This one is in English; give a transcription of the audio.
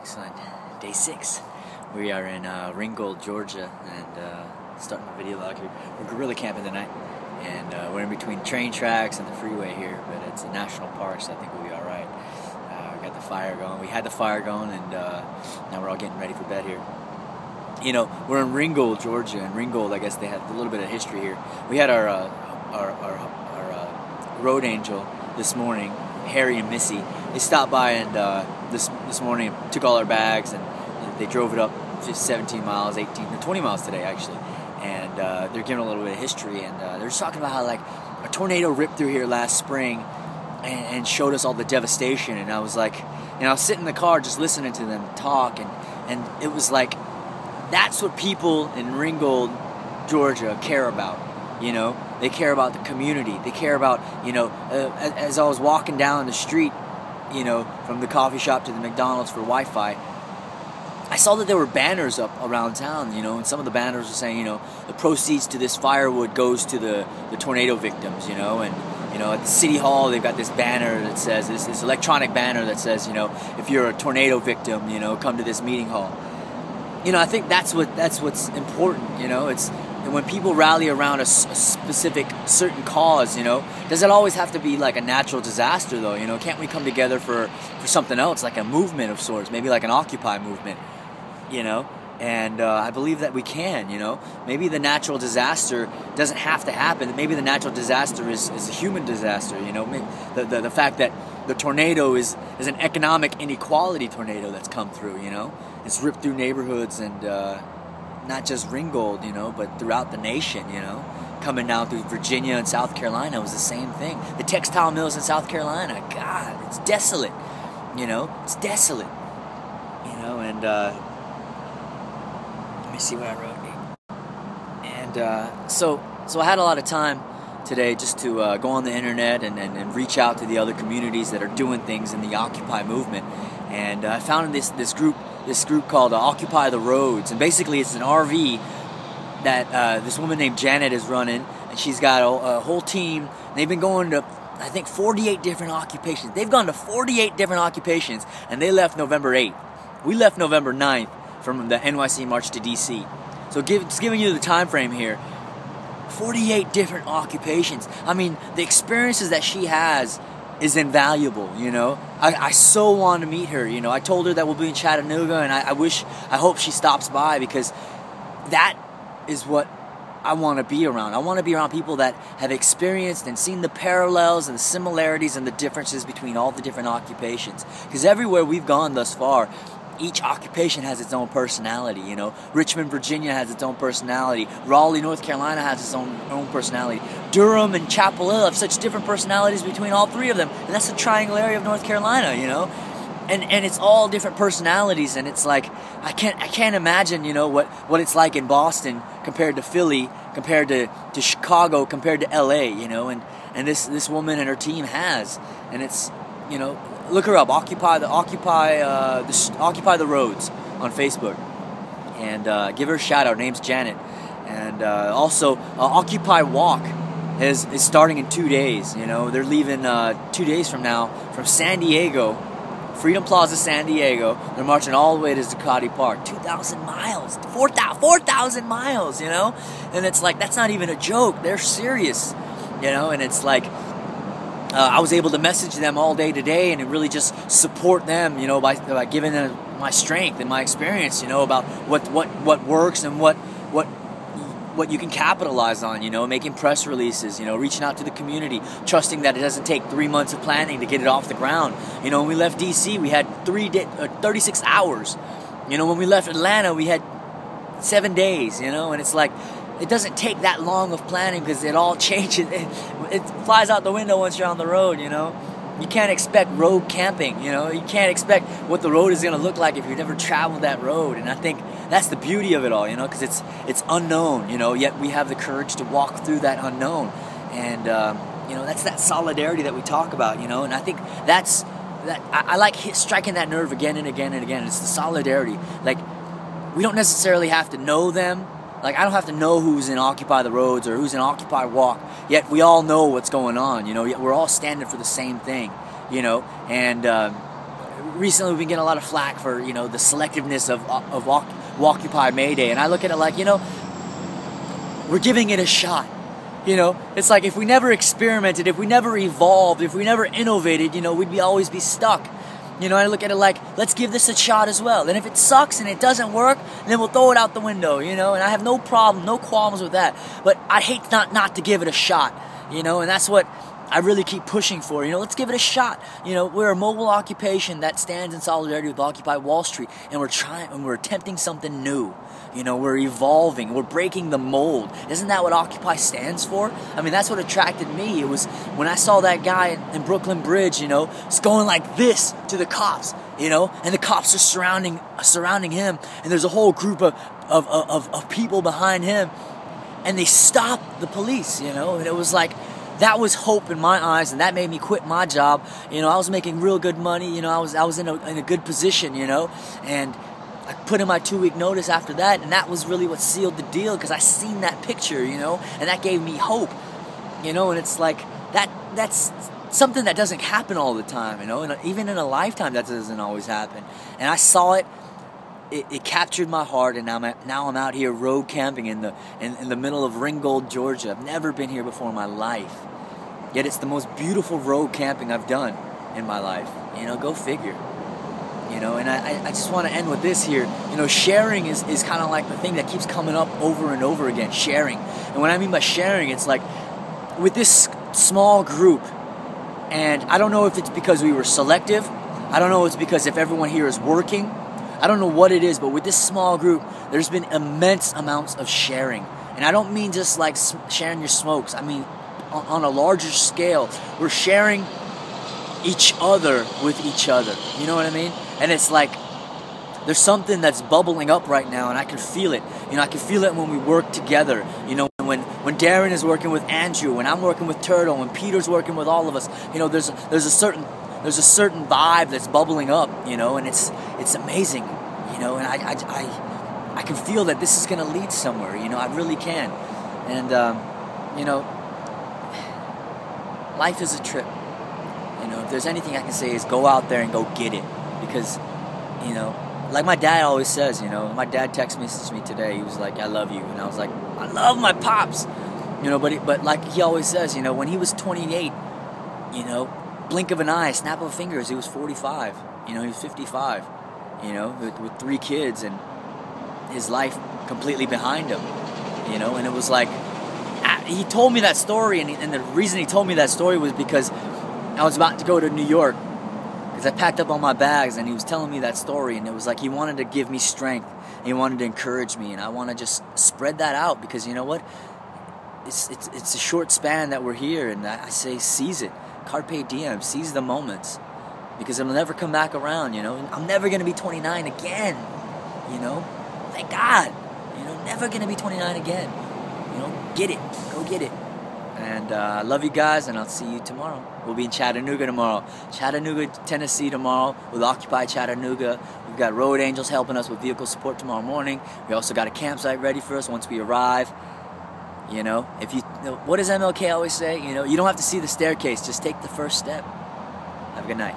Excellent. Day 6. We are in Ringgold, Georgia, and starting a video log here. We're guerrilla camping tonight, and we're in between train tracks and the freeway here, but it's a national park, so I think we'll be all right. We got the fire going. We had the fire going, and now we're all getting ready for bed here. You know, we're in Ringgold, Georgia, and Ringgold, I guess they have a little bit of history here. We had our road angel this morning, Harry and Missy. They stopped by and this morning took all our bags, and they drove it up 17 miles, 20 miles today actually, and they're giving a little bit of history, and they're just talking about how like a tornado ripped through here last spring and showed us all the devastation. And I was like, you know, I was sitting in the car just listening to them talk, and it was like, that's what people in Ringgold, Georgia care about. You know, they care about the community. They care about, you know, as I was walking down the street, you know, from the coffee shop to the McDonald's for Wi-Fi, I saw that there were banners up around town, you know, and some of the banners were saying, you know, the proceeds to this firewood goes to the tornado victims, you know, and, you know, at the city hall they've got this banner that says, this electronic banner that says, you know, if you're a tornado victim, you know, come to this meeting hall. You know, I think that's what's important, you know. It's when people rally around a specific, certain cause, you know. Does it always have to be like a natural disaster, though? You know, can't we come together for something else, like a movement of sorts, maybe like an Occupy movement, you know? And I believe that we can, you know. Maybe the natural disaster doesn't have to happen. Maybe the natural disaster is a human disaster, you know. The fact that the tornado is an economic inequality tornado that's come through, you know. It's ripped through neighborhoods, and not just Ringgold, you know, but throughout the nation, you know. Coming down through Virginia and South Carolina was the same thing. The textile mills in South Carolina, God, it's desolate, you know. It's desolate, you know, and let me see what I wrote. And so I had a lot of time today just to go on the internet and reach out to the other communities that are doing things in the Occupy movement. And I found this group called Occupy the Roads, and basically it's an RV that this woman named Janet is running, and she's got a whole team. They've been going to, I think, 48 different occupations. They've gone to 48 different occupations, and they left November 8th. We left November 9th from the NYC March to DC. So just giving you the time frame here. 48 different occupations. I mean, the experiences that she has is invaluable, you know. I so want to meet her, you know. I told her that we'll be in Chattanooga, and I hope she stops by, because that is what I want to be around. I want to be around people that have experienced and seen the parallels and the similarities and the differences between all the different occupations. Because everywhere we've gone thus far, each occupation has its own personality, you know. Richmond, Virginia has its own personality. Raleigh, North Carolina has its own personality. Durham and Chapel Hill have such different personalities between all three of them. And that's the triangle area of North Carolina, you know. And it's all different personalities, and it's like I can't imagine, you know, what it's like in Boston compared to Philly, compared to Chicago, compared to LA, you know, and this woman and her team has. And it's, you know, look her up, Occupy the Roads on Facebook, and give her a shout out. Her name's Janet. And also Occupy Walk is starting in 2 days. You know, they're leaving 2 days from now from San Diego, Freedom Plaza, San Diego. They're marching all the way to Zuccotti Park. 2,000 miles, 4,000 miles. You know, and it's like, that's not even a joke. They're serious. You know, and it's like, I was able to message them all day today and really just support them, you know, by giving them my strength and my experience, you know, about what works and what you can capitalize on, you know, making press releases, you know, reaching out to the community, trusting that it doesn't take 3 months of planning to get it off the ground. You know, when we left DC, we had 36 hours. You know, when we left Atlanta, we had 7 days, you know, and it's like, it doesn't take that long of planning, because it all changes. It flies out the window once you're on the road, you know. You can't expect road camping, you know. You can't expect what the road is going to look like if you've never traveled that road. And I think that's the beauty of it all, you know, because it's unknown, you know, yet we have the courage to walk through that unknown. And, you know, that's that solidarity that we talk about, you know. And I think I like striking that nerve again and again and again. It's the solidarity. Like, we don't necessarily have to know them. Like, I don't have to know who's in Occupy the Roads or who's in Occupy Walk, yet we all know what's going on, you know, yet we're all standing for the same thing, you know, and recently we've been getting a lot of flack for, you know, the selectiveness of Occupy May Day, and I look at it like, you know, we're giving it a shot. You know, it's like if we never experimented, if we never evolved, if we never innovated, you know, we'd always be stuck. You know, I look at it like, let's give this a shot as well. And if it sucks and it doesn't work, then we'll throw it out the window, you know. And I have no problem, no qualms with that. But I hate not to give it a shot, you know. And that's what I really keep pushing for. You know, let's give it a shot. You know, we're a mobile occupation that stands in solidarity with Occupy Wall Street. And we're attempting something new. You know, we're evolving, we're breaking the mold. Isn't that what Occupy stands for? I mean, that's what attracted me. It was when I saw that guy in Brooklyn Bridge, you know, just going like this to the cops, you know, and the cops are surrounding him, and there's a whole group of people behind him, and they stopped the police, you know, and it was like, that was hope in my eyes, and that made me quit my job. You know, I was making real good money, you know, I was in a good position, you know, and I put in my 2-week notice after that, and that was really what sealed the deal, because I seen that picture, you know, and that gave me hope, you know. And it's like that's something that doesn't happen all the time, you know, and even in a lifetime that doesn't always happen. And I saw it. It captured my heart, and now I'm out here road camping in the middle of Ringgold, Georgia. I've never been here before in my life, yet it's the most beautiful road camping I've done in my life. You know, go figure. You know, and I just want to end with this here. You know, sharing is kind of like the thing that keeps coming up over and over again, sharing. And what I mean by sharing, it's like with this small group, and I don't know if it's because we were selective, I don't know if it's because if everyone here is working, I don't know what it is, but with this small group, there's been immense amounts of sharing. And I don't mean just like sharing your smokes, I mean on a larger scale. We're sharing each other with each other, you know what I mean? And it's like, there's something that's bubbling up right now, and I can feel it. You know, I can feel it when we work together. You know, when Darren is working with Andrew, when I'm working with Turtle, when Peter's working with all of us. You know, there's a certain vibe that's bubbling up. You know, and it's amazing. You know, and I can feel that this is going to lead somewhere. You know, I really can. And you know, life is a trip. You know, if there's anything I can say is go out there and go get it. Because, you know, like my dad always says, you know, my dad messaged me today, he was like, I love you. And I was like, I love my pops. You know, but like he always says, you know, when he was 28, you know, blink of an eye, snap of fingers, he was 45. You know, he was 55, you know, with 3 kids and his life completely behind him, you know. And it was like, he told me that story, and the reason he told me that story was because I was about to go to New York, because I packed up all my bags, and he was telling me that story, and it was like he wanted to give me strength, and he wanted to encourage me, and I want to just spread that out, because you know what, it's a short span that we're here, and I say seize it, carpe diem, seize the moments, because it'll never come back around, you know. I'm never going to be 29 again, you know, thank God, you know, never going to be 29 again, you know, get it, go get it. And I love you guys, and I'll see you tomorrow. We'll be in Chattanooga tomorrow. Chattanooga, Tennessee tomorrow with Occupy Chattanooga. We've got Road Angels helping us with vehicle support tomorrow morning. We also got a campsite ready for us once we arrive. You know, what does MLK always say? You know, you don't have to see the staircase. Just take the first step. Have a good night.